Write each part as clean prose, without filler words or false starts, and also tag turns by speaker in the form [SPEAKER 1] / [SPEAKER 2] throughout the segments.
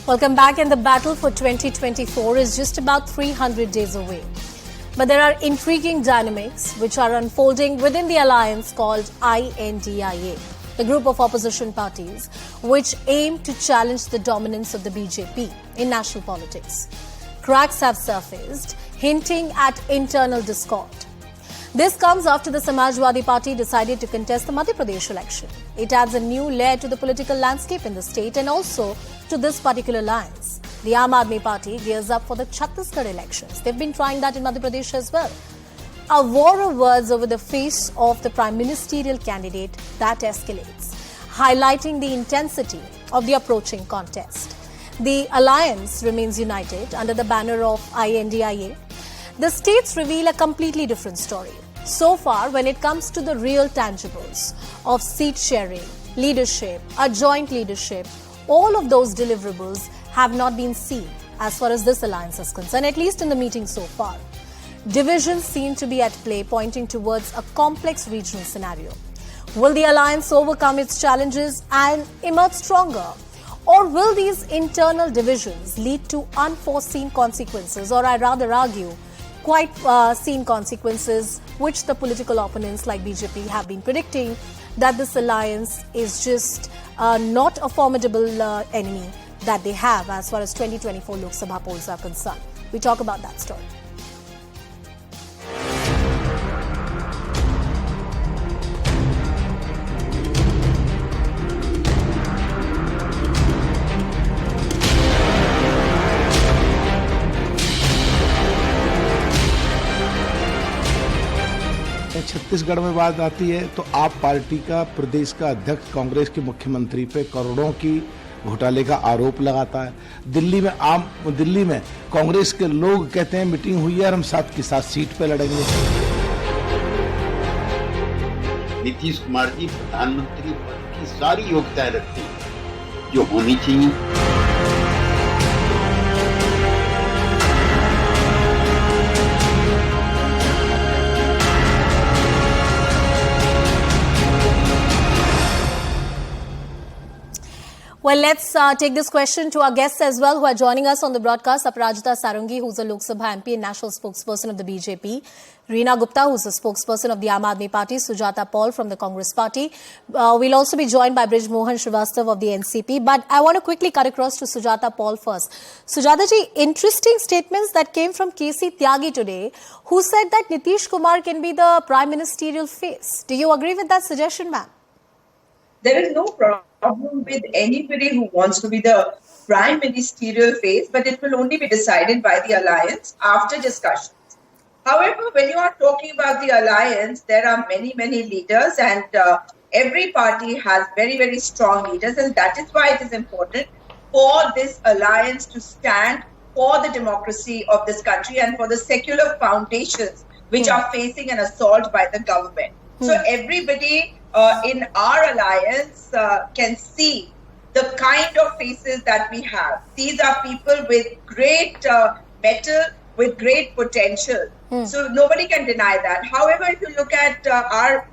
[SPEAKER 1] Welcome back, and the battle for 2024 is just about 300 days away. But there are intriguing dynamics which are unfolding within the alliance called I.N.D.I.A, the group of opposition parties which aim to challenge the dominance of the BJP in national politics. Cracks have surfaced, hinting at internal discord. This comes after the Samajwadi Party decided to contest the Madhya Pradesh election. It adds a new layer to the political landscape in the state and also to this particular alliance. The I.N.D.I.A party gears up for the Chhattisgarh elections. They've been trying that in Madhya Pradesh as well. A war of words over the face of the prime ministerial candidate that escalates, highlighting the intensity of the approaching contest. The alliance remains united under the banner of I.N.D.I.A. The states reveal a completely different story. So far, when it comes to the real tangibles of seat sharing, leadership, a joint leadership, all of those deliverables have not been seen as far as this alliance is concerned, at least in the meeting so far. Divisions seem to be at play, pointing towards a complex regional scenario. Will the alliance overcome its challenges and emerge stronger? Or will these internal divisions lead to unforeseen consequences, or I rather argue, quite seen consequences, which the political opponents like BJP have been predicting, that this alliance is just not a formidable enemy that they have as far as 2024 Lok Sabha polls are concerned. We talk about that story.
[SPEAKER 2] Chhattisgarh में बात आती है तो आप party का प्रदेश का अध्यक्ष कांग्रेस के मुख्यमंत्री पे करोड़ों की घोटाले का आरोप लगाता है। दिल्ली में कांग्रेस के लोग कहते हैं मीटिंग हुई है और हम 7 की 7 सीट पे लड़ेंगे।
[SPEAKER 3] नीतीश कुमार जी प्रधानमंत्री पद की सारी योग्यताएं रखते हैं जो होनी चाहिए।
[SPEAKER 1] Well, let's take this question to our guests as well who are joining us on the broadcast. Aparajita Sarangi, who's a Lok Sabha MP and national spokesperson of the BJP. Reena Gupta, who's a spokesperson of the I.N.D.I.A party. Sujata Paul from the Congress party. We'll also be joined by Brij Mohan Srivastav of the NCP. But I want to quickly cut across to Sujata Paul first. Sujata ji, interesting statements that came from K.C. Tyagi today, who said that Nitish Kumar can be the prime ministerial face. Do you agree with that suggestion, ma'am?
[SPEAKER 4] There is no problem with anybody who wants to be the prime ministerial face, but it will only be decided by the alliance after discussions. However, when you are talking about the alliance, there are many leaders, and every party has very strong leaders, and that is why it is important for this alliance to stand for the democracy of this country and for the secular foundations which are facing an assault by the government. So everybody in our alliance can see the kind of faces that we have. These are people with great mettle, with great potential. So nobody can deny that. However, if you look at our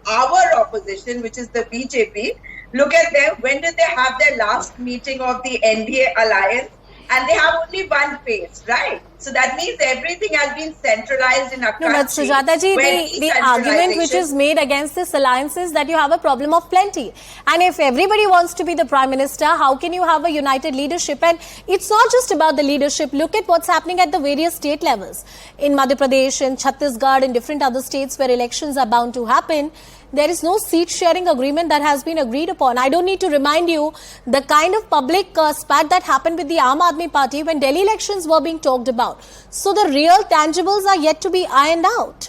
[SPEAKER 4] opposition, which is the BJP, look at them. When did they have their last meeting of the NDA alliance? And they have only one face, right? So that means everything has been centralized in a country.
[SPEAKER 1] No, but Sujata ji, the argument which is made against this alliance is that you have a problem of plenty. And if everybody wants to be the prime minister, how can you have a united leadership? And it's not just about the leadership. Look at what's happening at the various state levels. In Madhya Pradesh, in Chhattisgarh, in different other states where elections are bound to happen, there is no seat-sharing agreement that has been agreed upon. I don't need to remind you the kind of public spat that happened with the I.N.D.I.A party when Delhi elections were being talked about. So the real tangibles are yet to be ironed out.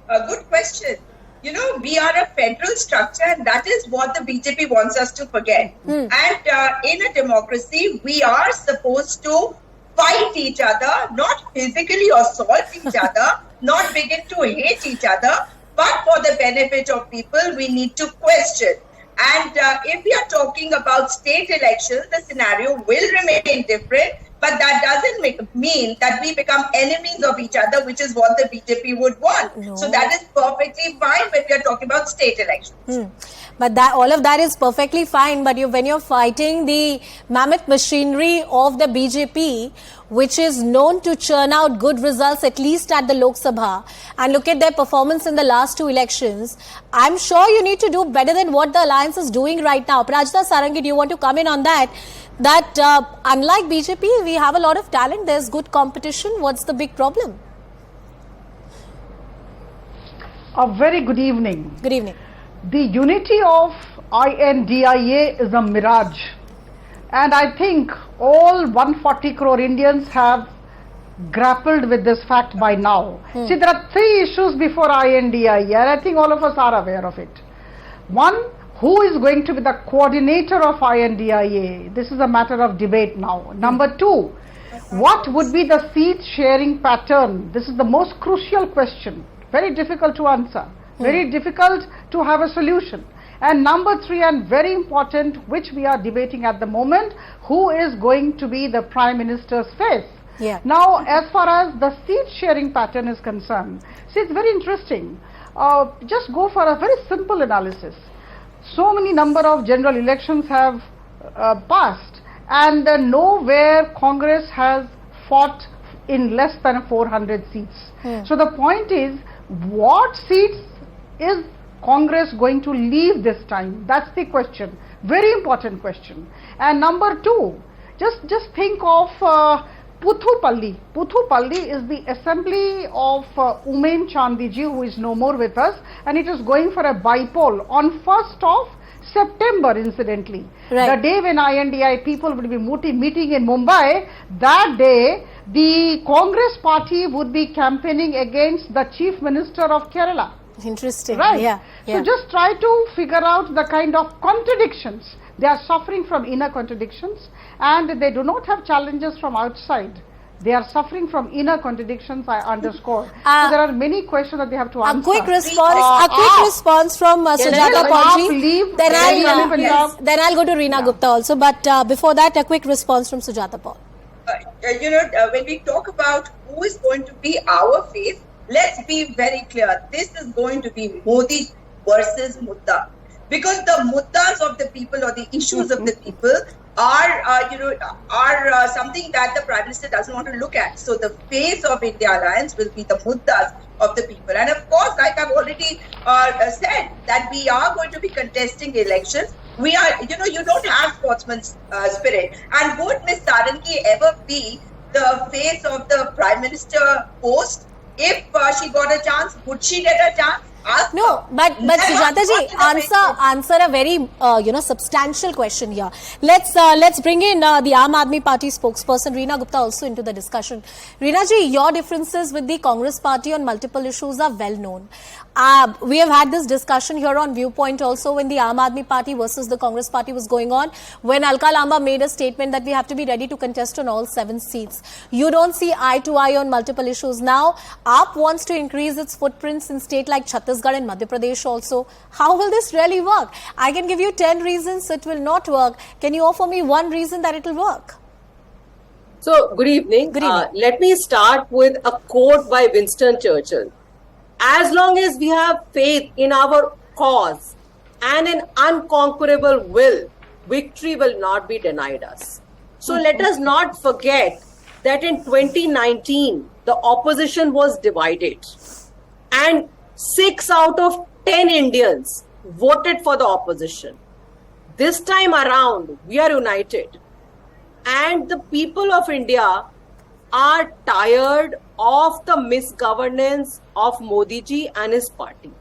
[SPEAKER 4] A good question. You know, we are a federal structure, and that is what the BJP wants us to forget. And in a democracy, we are supposed to fight each other, not physically assault each other, not begin to hate each other, but for the benefit of people, we need to question. And if we are talking about state elections, the scenario will remain different But that doesn't mean that we become enemies of each other, which is what the BJP would want.
[SPEAKER 1] No.
[SPEAKER 4] So that is perfectly fine when we are talking about state elections.
[SPEAKER 1] But all of that is perfectly fine. But when you're fighting the mammoth machinery of the BJP, which is known to churn out good results, at least at the Lok Sabha, and look at their performance in the last 2 elections, I'm sure you need to do better than what the alliance is doing right now. Prajna Sarangi, do you want to come in on that? That unlike BJP, we have a lot of talent. There's good competition. What's the big problem?
[SPEAKER 5] A very good evening.
[SPEAKER 1] Good evening.
[SPEAKER 5] The unity of I.N.D.I.A is a mirage, and I think all 140 crore Indians have grappled with this fact by now. See, there are 3 issues before I.N.D.I.A, and I think all of us are aware of it. One, who is going to be the coordinator of I.N.D.I.A? This is a matter of debate now. Number 2, what would be the seat sharing pattern? This is the most crucial question. Very difficult to answer. Very difficult to have a solution. And number 3, and very important, which we are debating at the moment, who is going to be the Prime Minister's face?
[SPEAKER 1] Yeah.
[SPEAKER 5] Now, as far as the seat sharing pattern is concerned, see, it's very interesting. Just go for a very simple analysis. So many number of general elections have passed, and nowhere Congress has fought in less than 400 seats. So the point is, what seats is Congress going to leave this time? That's the question. Very important question. And number 2, just think of Puthupalli. Puthupalli is the assembly of Umen Chandiji, who is no more with us, and it is going for a bypoll on 1st of September, incidentally.
[SPEAKER 1] Right.
[SPEAKER 5] The day when I.N.D.I. people will be meeting in Mumbai, that day the Congress party would be campaigning against the Chief Minister of Kerala.
[SPEAKER 1] Interesting.
[SPEAKER 5] Right.
[SPEAKER 1] Yeah.
[SPEAKER 5] So just try to figure out the kind of contradictions. They are suffering from inner contradictions, and they do not have challenges from outside. They are suffering from inner contradictions, I underscore. So there are many questions that they have to answer.
[SPEAKER 1] A quick response from Sujata Paul. Then I'll go to Reena Gupta also. But before that, a quick response from Sujata Paul.
[SPEAKER 4] When we talk about who is going to be our face, let's be very clear. This is going to be Modi versus Mudda. Because the muddas of the people or the issues of the people are something that the Prime Minister doesn't want to look at. So the face of India Alliance will be the muddas of the people. And of course, like I've already said, that we are going to be contesting elections. We are, you don't have sportsman's spirit. And would Ms. Sarangi ever be the face of the Prime Minister post? If she got a chance, would she get a chance?
[SPEAKER 1] No, but Sujata ji, answer a very substantial question here. Let's bring in the Aam Aadmi Party spokesperson Reena Gupta also into the discussion. Reena ji, your differences with the Congress Party on multiple issues are well known. We have had this discussion here on Viewpoint also when the Aam Aadmi Party versus the Congress Party was going on, when Alka Lamba made a statement that we have to be ready to contest on all 7 seats. You don't see eye to eye on multiple issues now. AAP wants to increase its footprints in state like Chhattisgarh and Madhya Pradesh also. How will this really work? I can give you 10 reasons it will not work. Can you offer me one reason that it will work?
[SPEAKER 6] So, good evening.
[SPEAKER 1] Good evening.
[SPEAKER 6] Let me start with a quote by Winston Churchill. As long as we have faith in our cause and an unconquerable will, victory will not be denied us. So let us not forget that in 2019, the opposition was divided and 6 out of 10 Indians voted for the opposition. This time around, we are united. And the people of India are tired of the misgovernance of Modi ji and his party.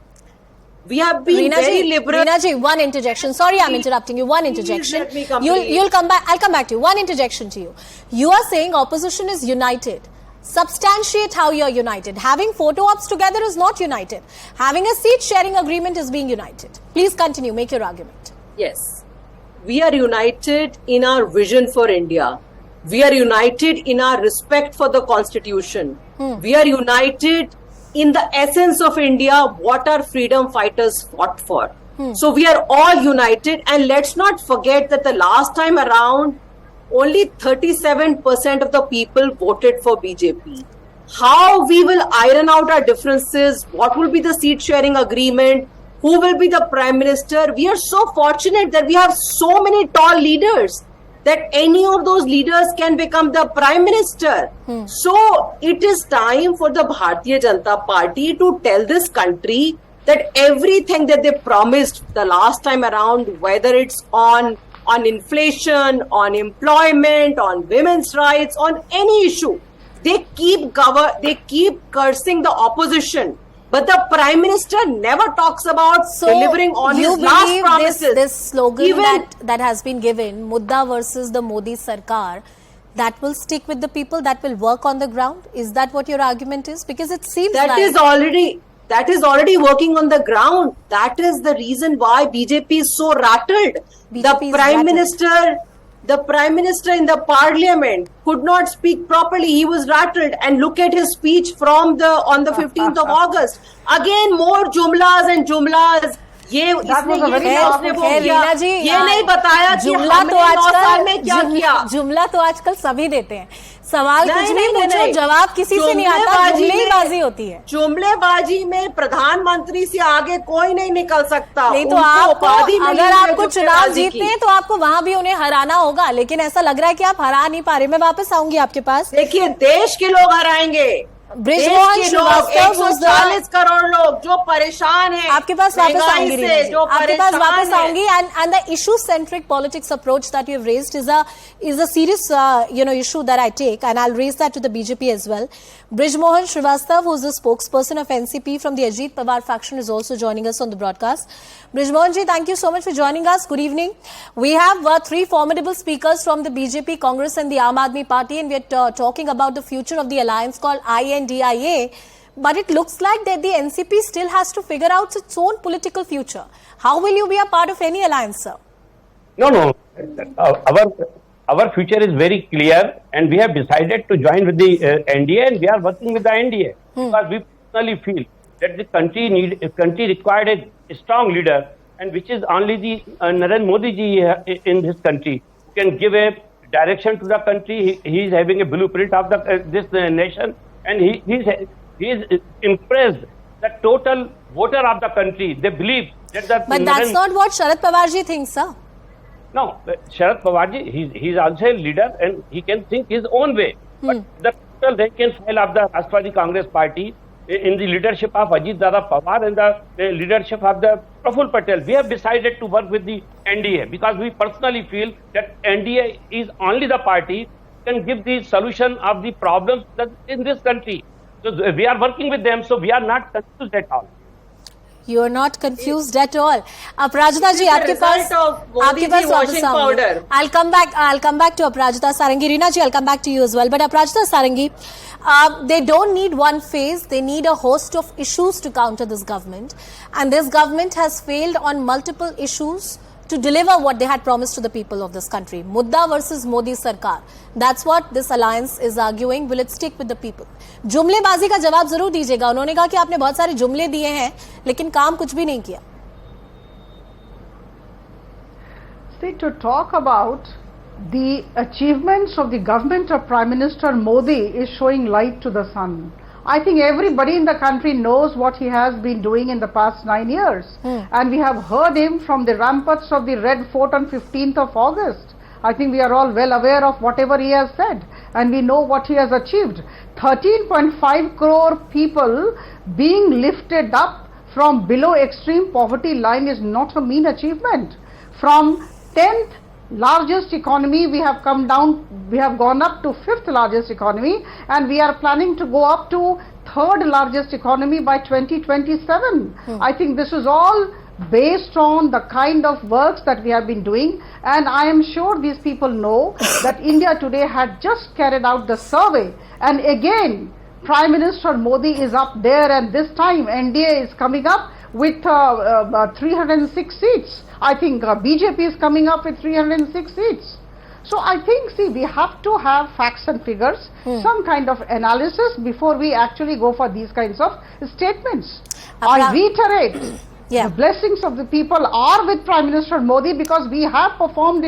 [SPEAKER 6] We have been very liberal.
[SPEAKER 1] Reena ji, one interjection. Sorry, I'm interrupting you. One interjection. You'll come back. I'll come back to you. One interjection to you. You are saying opposition is united. Substantiate how you're united. Having photo ops together is not united. Having a seat sharing agreement is being united. Please continue. Make your argument.
[SPEAKER 6] Yes. We are united in our vision for India. We are united in our respect for the Constitution. We are united in the essence of India, what our freedom fighters fought for. So we are all united, and let's not forget that the last time around, only 37% of the people voted for BJP. How we will iron out our differences, what will be the seat sharing agreement, who will be the Prime Minister. We are so fortunate that we have so many tall leaders that any of those leaders can become the Prime Minister. So it is time for the Bharatiya Janata Party to tell this country that everything that they promised the last time around, whether it's on inflation, on employment, on women's rights, on any issue, they keep cursing the opposition. But the Prime Minister never talks about delivering on his last promises.
[SPEAKER 1] This slogan that has been given, Mudda versus the Modi Sarkar, that will stick with the people, that will work on the ground? Is that what your argument is? Because it seems
[SPEAKER 6] that is already working on the ground. That is the reason why BJP is so rattled. The Prime Minister in the Parliament could not speak properly. He was rattled. And look at his speech on the 15th of August. Again, more jumlas and jumlas. ये नहीं बताया कि हमने 9 साल में क्या किया.
[SPEAKER 1] जुमला तो आजकल सभी देते हैं. सवाल कुछ भी पूछो, जवाब किसी से नहीं आता. जुमलेबाजी होती है.
[SPEAKER 6] जुमलेबाजी में प्रधानमंत्री से आगे कोई नहीं निकल सकता.
[SPEAKER 1] नहीं तो अगर आपको चुनाव जीतते हैं तो आपको वहां भी उन्हें हराना होगा. लेकिन ऐसा लग रहा है कि आप हरा नहीं पा रहे. मैं वापस आऊंगी आपके पास.
[SPEAKER 6] देखिए, देश के लोग हराएंगे.
[SPEAKER 1] ब्रिजमोहन श्रीवास्तव
[SPEAKER 6] 140 करोड़ लोग जो परेशान हैं.
[SPEAKER 1] आपके पास वापस आऊंगी. आपके पास वापस आऊंगी. And the issue-centric politics approach that you have raised is a serious issue that I take, and I'll raise that to the BJP as well. Brij Srivastav, who is the spokesperson of NCP from the Ajit Pawar faction, is also joining us on the broadcast. Brij ji, thank you so much for joining us. Good evening. We have 3 formidable speakers from the BJP, Congress and the I.N.D.I.A. party, and we're talking about the future of the alliance called I.N.D.I.A. But it looks like that the NCP still has to figure out its own political future. How will you be a part of any alliance, sir?
[SPEAKER 7] No. Our future is very clear, and we have decided to join with the NDA, and we are working with the NDA because we personally feel that the country required a strong leader, and which is only the Narendra Modi ji in this country who can give a direction to the country. He is having a blueprint of this nation, and he is impressed the total voter of the country. They believe that
[SPEAKER 1] But that's not what Sharad Pawar ji thinks, sir.
[SPEAKER 7] No, Sharad Pawar ji, he's also a leader and he can think his own way. But the total rank and file of the Rashtrapati Congress Party in the leadership of Ajit Dada Pawar and the leadership of the Praful Patel, we have decided to work with the NDA because we personally feel that NDA is only the party can give the solution of the problems that in this country. So we are working with them, so we are not confused at all.
[SPEAKER 1] You are not confused at all. Aparajita ji, आपके पास
[SPEAKER 6] washing powder.
[SPEAKER 1] I'll come back to Aparajita Sarangi. Reena ji, I'll come back to you as well. But Aparajita Sarangi, they don't need one phase. They need a host of issues to counter this government. And this government has failed on multiple issues to deliver what they had promised to the people of this country. Mudda versus Modi Sarkar. That's what this alliance is arguing. Will it stick with the people? जुमलेबाजी का जवाब जरूर दीजिएगा. उन्होंने कहा कि आपने बहुत सारे जुमले दिए हैं लेकिन काम कुछ भी नहीं किया.
[SPEAKER 5] See, to talk about the achievements of the government of Prime Minister Modi is showing light to the sun. I think everybody in the country knows what he has been doing in the past 9 years. And we have heard him from the ramparts of the Red Fort on 15th of August. I think we are all well aware of whatever he has said. And we know what he has achieved. 13.5 crore people being lifted up from below extreme poverty line is not a mean achievement. From 10th largest economy, we have gone up to 5th largest economy, and we are planning to go up to 3rd largest economy by 2027. I think this is all based on the kind of works that we have been doing, and I am sure these people know that India Today had just carried out the survey, and again Prime Minister Modi is up there, and this time NDA is coming up with 306 seats. I think BJP is coming up with 306 seats. So I think, see, we have to have facts and figures, some kind of analysis before we actually go for these kinds of statements. I reiterate
[SPEAKER 1] Yeah.
[SPEAKER 5] The blessings of the people are with Prime Minister Modi because we have performed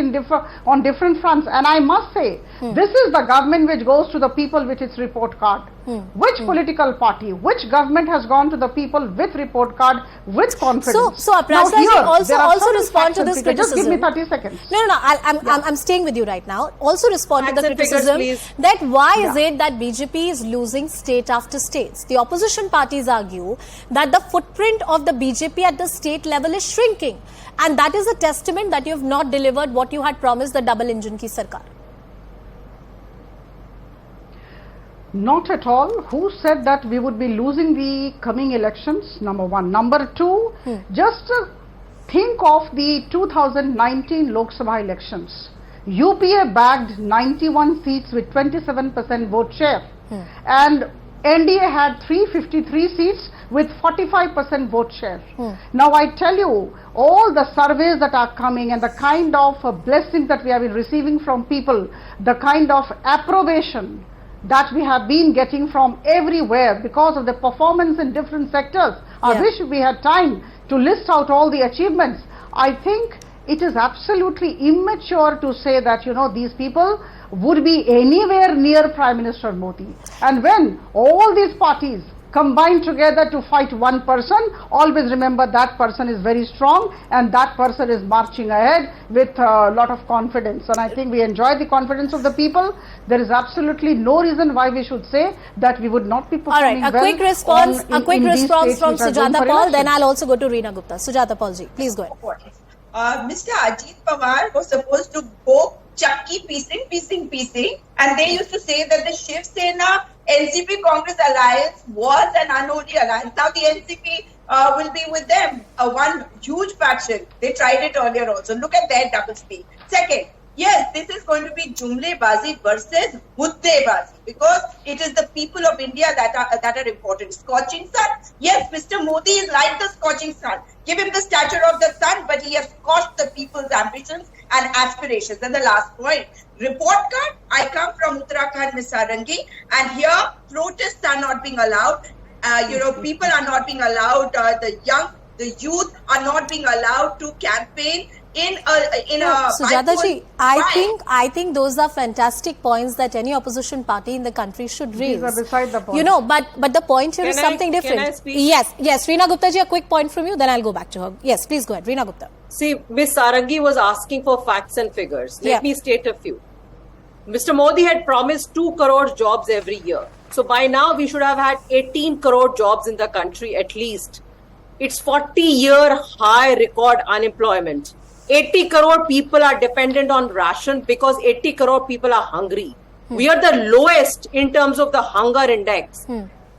[SPEAKER 5] on different fronts. And I must say, this is the government which goes to the people with its report card. Which political party, which government has gone to the people with report card, with confidence?
[SPEAKER 1] So Aparajita ji, also respond to this criticism.
[SPEAKER 5] Just give me 30 seconds.
[SPEAKER 1] No, I'm staying with you right now. Also respond to the criticism that why is it that BJP is losing state after state? The opposition parties argue that the footprint of the BJP at the state level is shrinking, and that is a testament that you have not delivered what you had promised the double engine ki sarkar.
[SPEAKER 5] Not at all. Who said that we would be losing the coming elections? Number one. Number two, just think of the 2019 Lok Sabha elections. UPA bagged 91 seats with 27% vote share. And NDA had 353 seats with 45% vote share. Now I tell you, all the surveys that are coming and the kind of blessings that we have been receiving from people, the kind of approbation that we have been getting from everywhere because of the performance in different sectors. I wish we had time to list out all the achievements. I think it is absolutely immature to say that, these people would be anywhere near Prime Minister Modi. And when all these parties combine together to fight one person, always remember that person is very strong and that person is marching ahead with a lot of confidence. And I think we enjoy the confidence of the people. There is absolutely no reason why we should say that we would not be performing well.
[SPEAKER 1] All right, a quick response from Sujata Paul, then I'll also go to Reena Gupta. Sujata Paul ji, please go ahead.
[SPEAKER 4] Mr. Ajit Pawar was supposed to go Chakki piecing, and they used to say that the Shiv Sena NCP Congress alliance was an unholy alliance. Now the NCP will be with them, one huge faction. They tried it earlier also. Look at their double speak. Second, yes, this is going to be Jumlebazi versus Muddebazi because it is the people of India that are important. Scorching sun, yes, Mr. Modi is like the scorching sun. Give him the stature of the sun, but he has scorched the people's ambitions and aspirations. And the last point, report card, I come from Uttarakhand, Ms. Sarangi, and here protests are not being allowed. People are not being allowed, the youth are not being allowed to campaign in a
[SPEAKER 1] Sujata ji, I think those are fantastic points that any opposition party in the country should raise.
[SPEAKER 5] These are beside the point.
[SPEAKER 1] But the point here is something different.
[SPEAKER 6] Can I speak?
[SPEAKER 1] Yes. Reena Gupta ji, a quick point from you, then I'll go back to her. Yes, please go ahead. Reena Gupta.
[SPEAKER 6] See, Ms. Sarangi was asking for facts and figures. Let me state a few. Mr. Modi had promised 2 crore jobs every year. So by now we should have had 18 crore jobs in the country at least. It's 40-year high record unemployment. 80 crore people are dependent on ration because 80 crore people are hungry. We are the lowest in terms of the hunger index.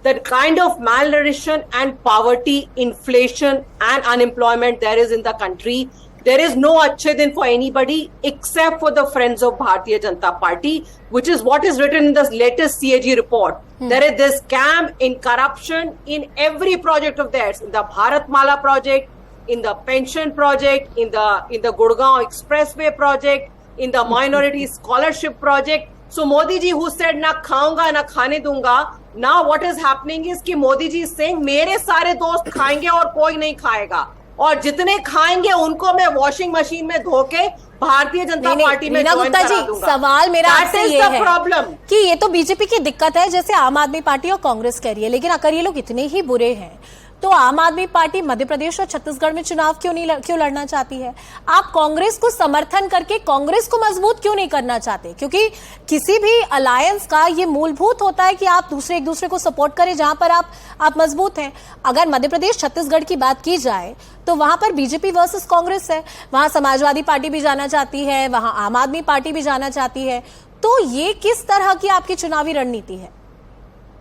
[SPEAKER 6] The kind of malnutrition and poverty, inflation and unemployment there is in the country, there is no achhe din for anybody except for the friends of Bharatiya Janata Party, which is what is written in the latest CAG report. There is this scam in corruption in every project of theirs, in the Bharatmala project, in the pension project, in the Gurgaon Expressway project, in the minority scholarship project. So Modi ji, who said na khaunga na khane dunga, now what is happening is कि Modi ji is saying मेरे सारे दोस्त खाएंगे और कोई नहीं खाएगा और जितने खाएंगे उनको मैं वॉशिंग मशीन में धो के भारतीय जनता पार्टी में ज्वाइन करा दूंगा।
[SPEAKER 1] सवाल मेरा आपसे ये है
[SPEAKER 6] प्रॉब्लम
[SPEAKER 1] कि ये तो बीजेपी की दिक्कत है जैसे आम आदमी पार्टी और कांग्रेस कह रही है, लेकिन अगर ये लोग इतने ही बुरे हैं तो आम आदमी पार्टी मध्य प्रदेश और छत्तीसगढ़ में चुनाव क्यों लड़ना चाहती है? आप कांग्रेस को समर्थन करके कांग्रेस को मजबूत क्यों नहीं करना चाहते? क्योंकि किसी भी अलायंस का ये मूलभूत होता है कि आप एक दूसरे को सपोर्ट करें जहां पर आप मजबूत हैं। अगर मध्य प्रदेश छत्तीसगढ़ की बात की जाए तो वहां पर बीजेपी वर्सेस कांग्रेस है, वहां समाजवादी पार्टी भी जाना चाहती है, वहां आम आदमी पार्टी भी जाना चाहती है। तो ये किस तरह की आपकी चुनावी रणनीति है?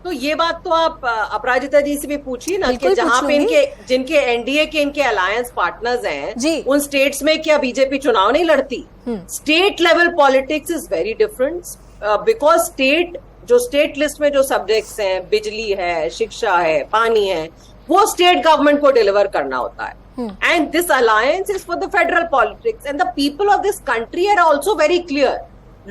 [SPEAKER 6] तो ये बात तो आप अपराजिता जी से भी पूछिए ना कि जहां पे जिनके एनडीए के इनके अलायंस पार्टनर्स हैं उन स्टेट्स में क्या बीजेपी चुनाव नहीं लड़ती? State level politics is very different because state list में जो सब्जेक्ट्स हैं, बिजली है, शिक्षा है, पानी है, वो स्टेट गवर्नमेंट को डिलीवर करना होता है। And this alliance is for the federal politics and the people of this country are also very clear.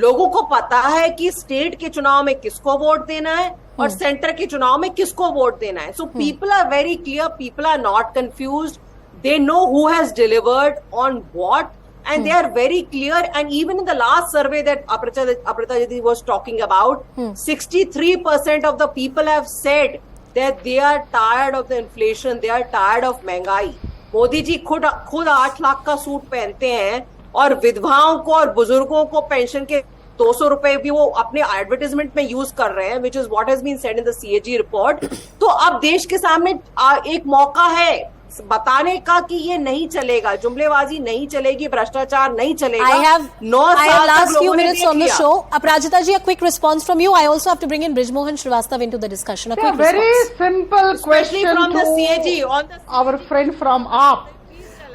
[SPEAKER 6] लोगों को पता है कि स्टेट के चुनाव में किसको वोट देना है और सेंटर के चुनाव में किसको वोट देना है। So people are very clear, people are not confused. They know who has delivered on what, and they are very clear. And even in the last survey that Aprita was talking about, 63% of the people have said that they are tired of the inflation, they are tired of महंगाई. मोदी जी खुद 8 लाख का suit पहनते हैं और विधवाओं को और बुजुर्गों को पेंशन के 200 रुपए भी वो अपने एडवर्टाइजमेंट में यूज कर रहे हैं, which is what has been said in the CAG report. तो अब देश के सामने एक मौका है बताने का कि ये नहीं चलेगा, जुमलेबाजी नहीं चलेगी, भ्रष्टाचार नहीं चलेगा.
[SPEAKER 1] I have last few minutes on the show. Aparajita ji, a quick response from you. I also have to bring in Brijmohan Srivastava into the discussion. A quick
[SPEAKER 5] very
[SPEAKER 1] response.
[SPEAKER 5] simple question
[SPEAKER 6] from
[SPEAKER 5] to
[SPEAKER 6] the CAG on the
[SPEAKER 5] our friend from AAP.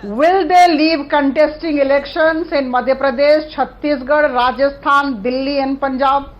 [SPEAKER 5] Will they leave contesting elections in Madhya Pradesh, Chhattisgarh, Rajasthan, Delhi and Punjab?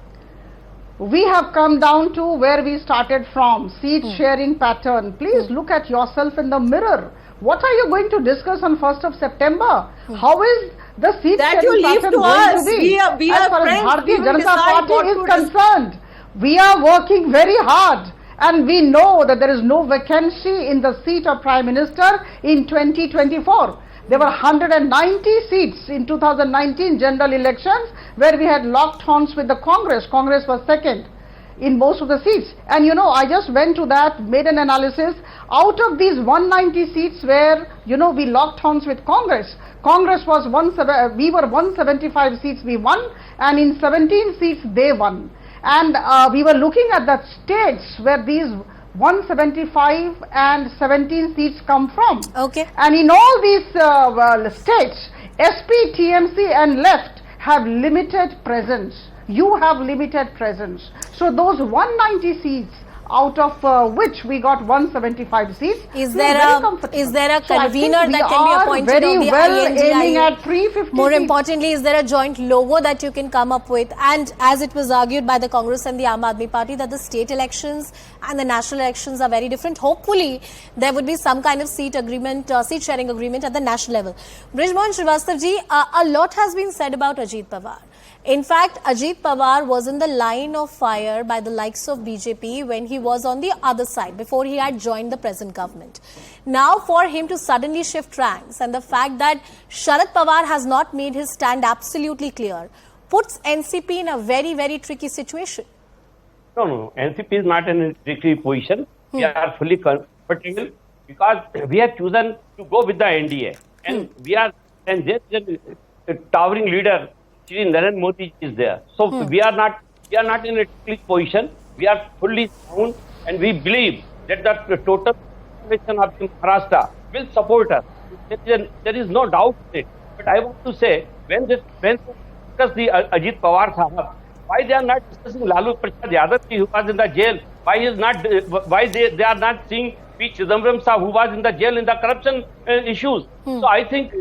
[SPEAKER 5] We have come down to where we started from, seat sharing pattern. Please look at yourself in the mirror. What are you going to discuss on 1st of September? How is the seat
[SPEAKER 6] that
[SPEAKER 5] sharing
[SPEAKER 6] you leave
[SPEAKER 5] pattern
[SPEAKER 6] to
[SPEAKER 5] going
[SPEAKER 6] us.
[SPEAKER 5] to be?
[SPEAKER 6] We
[SPEAKER 5] as
[SPEAKER 6] are
[SPEAKER 5] far
[SPEAKER 6] friends.
[SPEAKER 5] as Bharatiya
[SPEAKER 6] We will
[SPEAKER 5] Janata
[SPEAKER 6] decide
[SPEAKER 5] Party is
[SPEAKER 6] what to
[SPEAKER 5] concerned, we are working very hard. And we know that there is no vacancy in the seat of Prime Minister in 2024. There were 190 seats in 2019 general elections where we had locked horns with the Congress. Congress was second in most of the seats. And you know, I just went to that, made an analysis. Out of these 190 seats where, you know, we locked horns with Congress, Congress was we were 175 seats we won, and in 17 seats they won. And we were looking at the states where these 175 and 17 seats come from.
[SPEAKER 1] Okay.
[SPEAKER 5] And in all these states, SP, TMC and left have limited presence. You have limited presence. So those 190 seats, out of which we got 175 seats,
[SPEAKER 1] is there a convener that can be appointed
[SPEAKER 5] very
[SPEAKER 1] on the
[SPEAKER 5] well
[SPEAKER 1] I.N.D.I.A?
[SPEAKER 5] aiming at 350
[SPEAKER 1] More
[SPEAKER 5] seats.
[SPEAKER 1] importantly, is there a joint logo that you can come up with? And as it was argued by the Congress and the I.N.D.I.A Party that the state elections and the national elections are very different, hopefully there would be some kind of seat agreement, seat sharing agreement at the national level. Brijmohan Srivastava ji, a lot has been said about Ajit Pawar. In fact, Ajit Pawar was in the line of fire by the likes of BJP when he was on the other side, before he had joined the present government. Now, for him to suddenly shift ranks and the fact that Sharad Pawar has not made his stand absolutely clear, puts NCP in a very, very tricky situation.
[SPEAKER 7] No. NCP is not in a tricky position. We are fully comfortable because we have chosen to go with the I.N.D.A. And there is a towering leader, Shri Narendra Modi is there. So we are not in a tricky position. We are fully sound, and we believe that the total population of Maharashtra will support us. There is no doubt in it. But I want to say, when they discuss the Ajit Pawar Sahab, why they are not discussing Lalu Prasad Yadav who was in the jail? Why they are not seeing P. Chidambaram Sahab who was in the jail in the corruption issues? So I think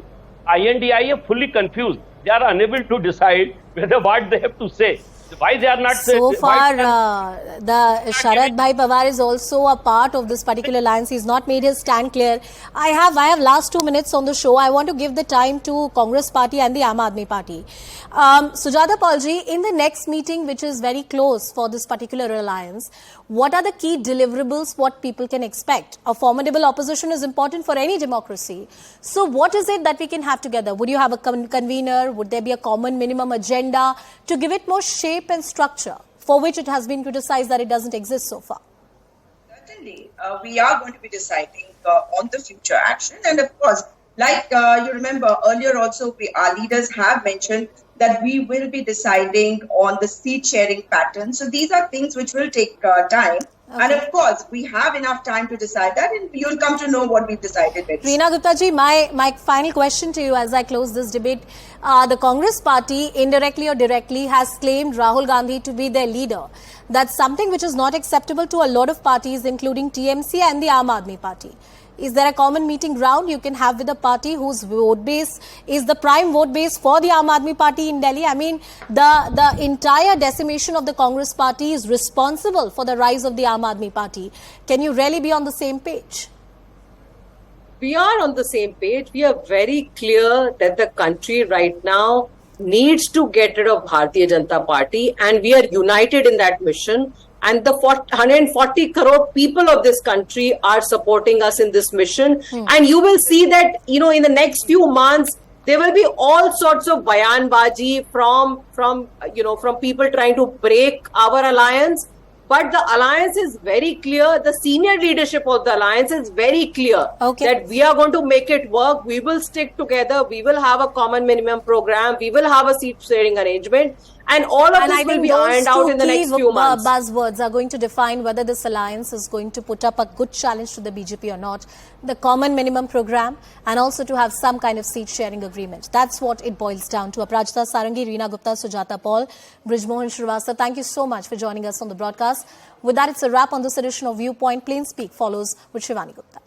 [SPEAKER 7] I.N.D.I.A are fully confused. They are unable to decide whether what they have to say. Why they are not...
[SPEAKER 1] So far, the Sharad Bhai Pawar is also a part of this particular alliance. He's not made his stand clear. I have last 2 minutes on the show. I want to give the time to Congress Party and the I.N.D.I.A Party. Sujata Paulji, in the next meeting, which is very close for this particular alliance, what are the key deliverables, what people can expect? A formidable opposition is important for any democracy. So what is it that we can have together? Would you have a convener? Would there be a common minimum agenda to give it more shape and structure, for which it has been criticized that it doesn't exist so far?
[SPEAKER 4] Certainly, we are going to be deciding on the future action. And of course, like you remember earlier also, our leaders have mentioned that we will be deciding on the seat sharing pattern. So these are things which will take time. Okay. And of course, we have enough time to decide that, and you'll come to know what we've decided.
[SPEAKER 1] Reena Gupta ji, my final question to you as I close this debate. The Congress Party, indirectly or directly, has claimed Rahul Gandhi to be their leader. That's something which is not acceptable to a lot of parties, including TMC and the I.N.D.I.A Party. Is there a common meeting ground you can have with a party whose vote base is the prime vote base for the I.N.D.I.A Party in Delhi? I mean, the entire decimation of the Congress Party is responsible for the rise of the I.N.D.I.A Party. Can you really be on the same page?
[SPEAKER 6] We are on the same page. We are very clear that the country right now needs to get rid of Bharatiya Janata Party, and we are united in that mission. and the 140 crore people of this country are supporting us in this mission. And you will see that, in the next few months, there will be all sorts of bayanbaji from people trying to break our alliance. But the alliance is very clear. The senior leadership of the alliance is very clear that we are going to make it work. We will stick together. We will have a common minimum program. We will have a seat sharing arrangement. And all of this will be ironed out in the next few months.
[SPEAKER 1] Buzzwords are going to define whether this alliance is going to put up a good challenge to the BJP or not. The common minimum program and also to have some kind of seat sharing agreement. That's what it boils down to. Aparajita Sarangi, Reena Gupta, Sujata Paul, Brijmohan Shrivastava, thank you so much for joining us on the broadcast. With that, it's a wrap on this edition of Viewpoint. Plain Speak follows with Shivani Gupta.